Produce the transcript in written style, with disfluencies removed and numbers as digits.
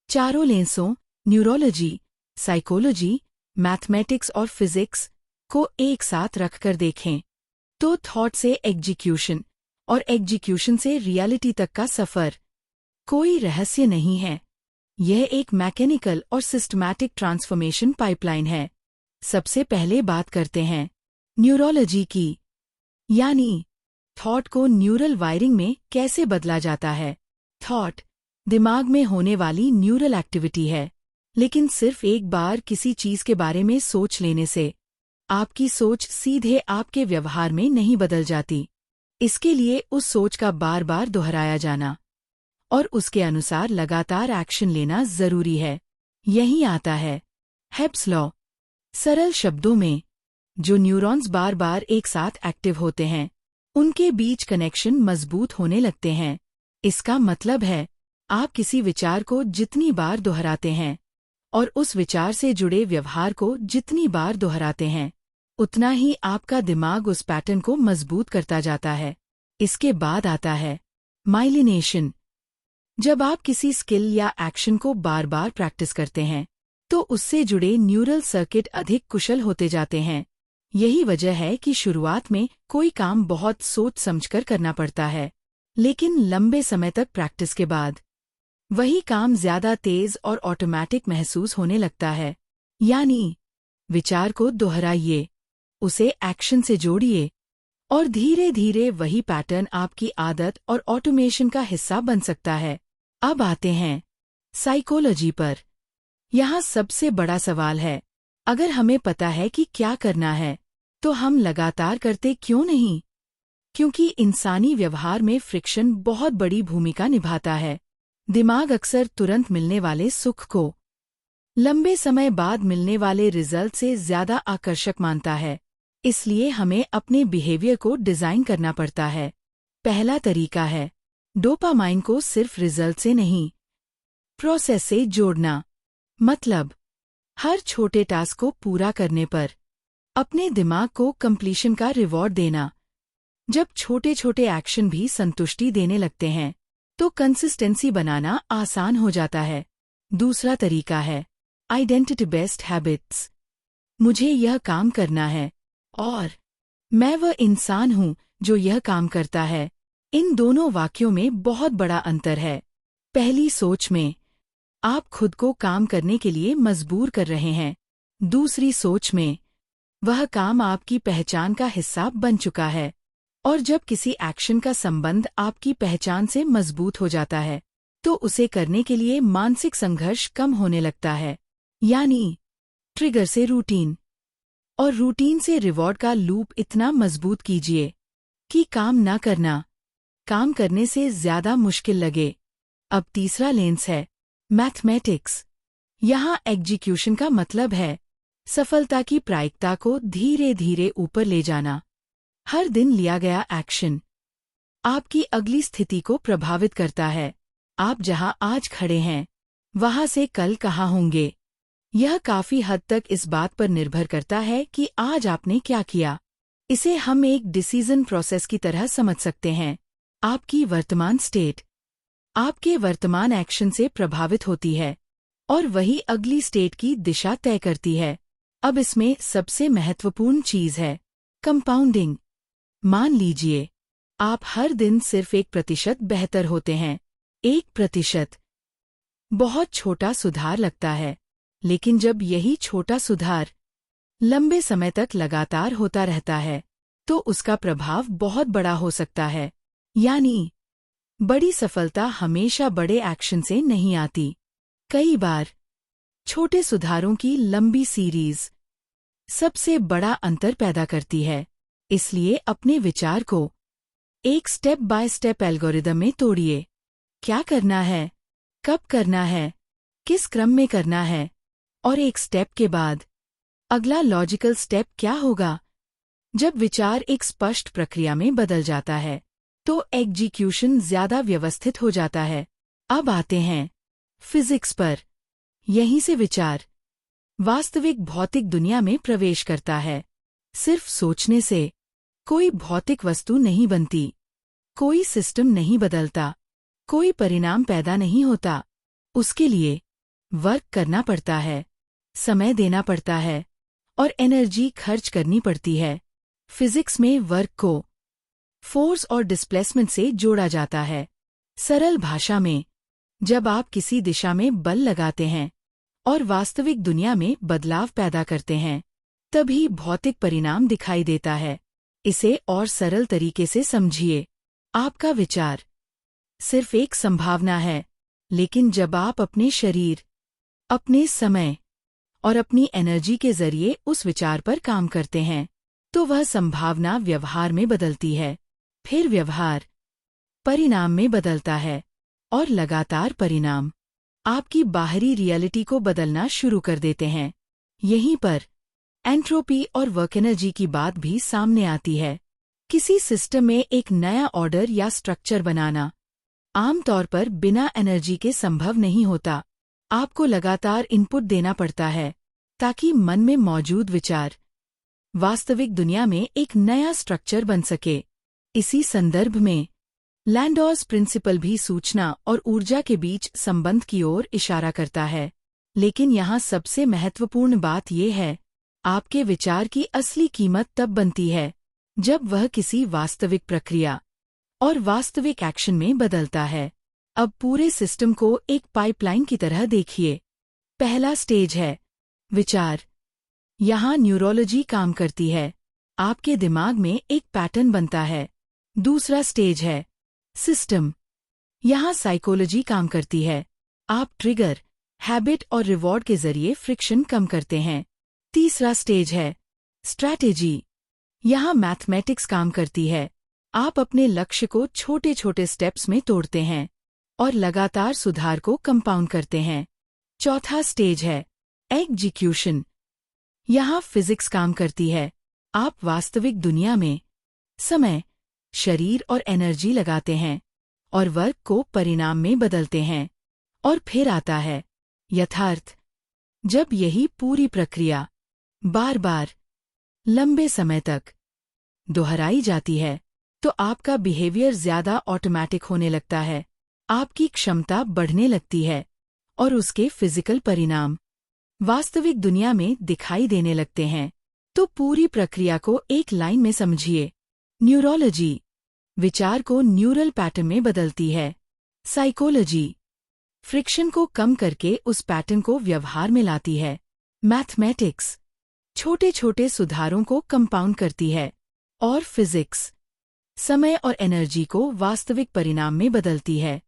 चारों लेंसों neurology, psychology, mathematics और physics को एक साथ रखकर देखें तो थॉट से एग्जीक्यूशन और एग्जीक्यूशन से रियलिटी तक का सफर कोई रहस्य नहीं है। यह एक मैकेनिकल और सिस्टमैटिक ट्रांसफॉर्मेशन पाइपलाइन है। सबसे पहले बात करते हैं न्यूरोलॉजी की, यानी थॉट को न्यूरल वायरिंग में कैसे बदला जाता है। थॉट दिमाग में होने वाली न्यूरल एक्टिविटी है, लेकिन सिर्फ एक बार किसी चीज के बारे में सोच लेने से आपकी सोच सीधे आपके व्यवहार में नहीं बदल जाती। इसके लिए उस सोच का बार बार दोहराया जाना और उसके अनुसार लगातार एक्शन लेना जरूरी है। यही आता है हेब्स लॉ। सरल शब्दों में, जो न्यूरॉन्स बार बार एक साथ एक्टिव होते हैं उनके बीच कनेक्शन मजबूत होने लगते हैं। इसका मतलब है आप किसी विचार को जितनी बार दोहराते हैं और उस विचार से जुड़े व्यवहार को जितनी बार दोहराते हैं, उतना ही आपका दिमाग उस पैटर्न को मजबूत करता जाता है। इसके बाद आता है माइलिनेशन। जब आप किसी स्किल या एक्शन को बार बार प्रैक्टिस करते हैं तो उससे जुड़े न्यूरल सर्किट अधिक कुशल होते जाते हैं। यही वजह है कि शुरुआत में कोई काम बहुत सोच समझकर करना पड़ता है, लेकिन लंबे समय तक प्रैक्टिस के बाद वही काम ज्यादा तेज और ऑटोमैटिक महसूस होने लगता है। यानी विचार को दोहराइए, उसे एक्शन से जोड़िए और धीरे धीरे वही पैटर्न आपकी आदत और ऑटोमेशन का हिस्सा बन सकता है। अब आते हैं साइकोलॉजी पर। यहाँ सबसे बड़ा सवाल है, अगर हमें पता है कि क्या करना है तो हम लगातार करते क्यों नहीं? क्योंकि इंसानी व्यवहार में फ्रिक्शन बहुत बड़ी भूमिका निभाता है। दिमाग अक्सर तुरंत मिलने वाले सुख को लंबे समय बाद मिलने वाले रिजल्ट से ज्यादा आकर्षक मानता है। इसलिए हमें अपने बिहेवियर को डिजाइन करना पड़ता है। पहला तरीका है डोपामाइन को सिर्फ रिजल्ट से नहीं, प्रोसेस से जोड़ना। मतलब हर छोटे टास्क को पूरा करने पर अपने दिमाग को कंप्लीशन का रिवॉर्ड देना। जब छोटे छोटे एक्शन भी संतुष्टि देने लगते हैं तो कंसिस्टेंसी बनाना आसान हो जाता है। दूसरा तरीका है आइडेंटिटी बेस्ड हैबिट्स। मुझे यह काम करना है और मैं वह इंसान हूँ जो यह काम करता है। इन दोनों वाक्यों में बहुत बड़ा अंतर है। पहली सोच में आप खुद को काम करने के लिए मजबूर कर रहे हैं। दूसरी सोच में वह काम आपकी पहचान का हिस्सा बन चुका है। और जब किसी एक्शन का संबंध आपकी पहचान से मजबूत हो जाता है तो उसे करने के लिए मानसिक संघर्ष कम होने लगता है। यानी ट्रिगर से रूटीन और रूटीन से रिवॉर्ड का लूप इतना मजबूत कीजिए कि काम करने से ज्यादा मुश्किल लगे। अब तीसरा लेंस है मैथमेटिक्स। यहाँ एग्जीक्यूशन का मतलब है सफलता की प्रायिकता को धीरे धीरे ऊपर ले जाना। हर दिन लिया गया एक्शन आपकी अगली स्थिति को प्रभावित करता है। आप जहां आज खड़े हैं वहां से कल कहां होंगे, यह काफी हद तक इस बात पर निर्भर करता है कि आज आपने क्या किया। इसे हम एक डिसीजन प्रोसेस की तरह समझ सकते हैं। आपकी वर्तमान स्टेट आपके वर्तमान एक्शन से प्रभावित होती है और वही अगली स्टेट की दिशा तय करती है। अब इसमें सबसे महत्वपूर्ण चीज है कंपाउंडिंग। मान लीजिए आप हर दिन सिर्फ 1% बेहतर होते हैं। 1% बहुत छोटा सुधार लगता है, लेकिन जब यही छोटा सुधार लंबे समय तक लगातार होता रहता है तो उसका प्रभाव बहुत बड़ा हो सकता है। यानी बड़ी सफलता हमेशा बड़े एक्शन से नहीं आती। कई बार छोटे सुधारों की लंबी सीरीज सबसे बड़ा अंतर पैदा करती है। इसलिए अपने विचार को एक स्टेप बाय स्टेप एल्गोरिदम में तोड़िए। क्या करना है, कब करना है, किस क्रम में करना है और एक स्टेप के बाद अगला लॉजिकल स्टेप क्या होगा। जब विचार एक स्पष्ट प्रक्रिया में बदल जाता है तो एग्जीक्यूशन ज्यादा व्यवस्थित हो जाता है। अब आते हैं फिजिक्स पर। यहीं से विचार वास्तविक भौतिक दुनिया में प्रवेश करता है। सिर्फ सोचने से कोई भौतिक वस्तु नहीं बनती, कोई सिस्टम नहीं बदलता, कोई परिणाम पैदा नहीं होता। उसके लिए वर्क करना पड़ता है, समय देना पड़ता है और एनर्जी खर्च करनी पड़ती है। फिजिक्स में वर्क को फोर्स और डिस्प्लेसमेंट से जोड़ा जाता है। सरल भाषा में, जब आप किसी दिशा में बल लगाते हैं और वास्तविक दुनिया में बदलाव पैदा करते हैं, तभी भौतिक परिणाम दिखाई देता है। इसे और सरल तरीके से समझिए। आपका विचार सिर्फ एक संभावना है, लेकिन जब आप अपने शरीर, अपने समय और अपनी एनर्जी के जरिए उस विचार पर काम करते हैं, तो वह संभावना व्यवहार में बदलती है। फिर व्यवहार परिणाम में बदलता है और लगातार परिणाम आपकी बाहरी रियलिटी को बदलना शुरू कर देते हैं। यहीं पर एंट्रोपी और वर्क एनर्जी की बात भी सामने आती है। किसी सिस्टम में एक नया ऑर्डर या स्ट्रक्चर बनाना आमतौर पर बिना एनर्जी के संभव नहीं होता। आपको लगातार इनपुट देना पड़ता है ताकि मन में मौजूद विचार वास्तविक दुनिया में एक नया स्ट्रक्चर बन सके। इसी संदर्भ में लैंडोर्स प्रिंसिपल भी सूचना और ऊर्जा के बीच संबंध की ओर इशारा करता है। लेकिन यहाँ सबसे महत्वपूर्ण बात यह है, आपके विचार की असली कीमत तब बनती है जब वह किसी वास्तविक प्रक्रिया और वास्तविक एक्शन में बदलता है। अब पूरे सिस्टम को एक पाइपलाइन की तरह देखिए। पहला स्टेज है विचार। यहाँ न्यूरोलॉजी काम करती है, आपके दिमाग में एक पैटर्न बनता है। दूसरा स्टेज है सिस्टम। यहाँ साइकोलॉजी काम करती है, आप ट्रिगर, हैबिट और रिवॉर्ड के जरिए फ्रिक्शन कम करते हैं। तीसरा स्टेज है स्ट्रैटेजी। यहाँ मैथमेटिक्स काम करती है, आप अपने लक्ष्य को छोटे छोटे स्टेप्स में तोड़ते हैं और लगातार सुधार को कंपाउंड करते हैं। चौथा स्टेज है एग्जीक्यूशन। यहाँ फिजिक्स काम करती है, आप वास्तविक दुनिया में समय, शरीर और एनर्जी लगाते हैं और वर्क को परिणाम में बदलते हैं। और फिर आता है यथार्थ। जब यही पूरी प्रक्रिया बार बार लंबे समय तक दोहराई जाती है, तो आपका बिहेवियर ज्यादा ऑटोमैटिक होने लगता है, आपकी क्षमता बढ़ने लगती है और उसके फिजिकल परिणाम वास्तविक दुनिया में दिखाई देने लगते हैं। तो पूरी प्रक्रिया को एक लाइन में समझिए। न्यूरोलॉजी विचार को न्यूरल पैटर्न में बदलती है। साइकोलॉजी फ्रिक्शन को कम करके उस पैटर्न को व्यवहार में लाती है। मैथमेटिक्स छोटे छोटे सुधारों को कंपाउंड करती है। और फिजिक्स समय और एनर्जी को वास्तविक परिणाम में बदलती है।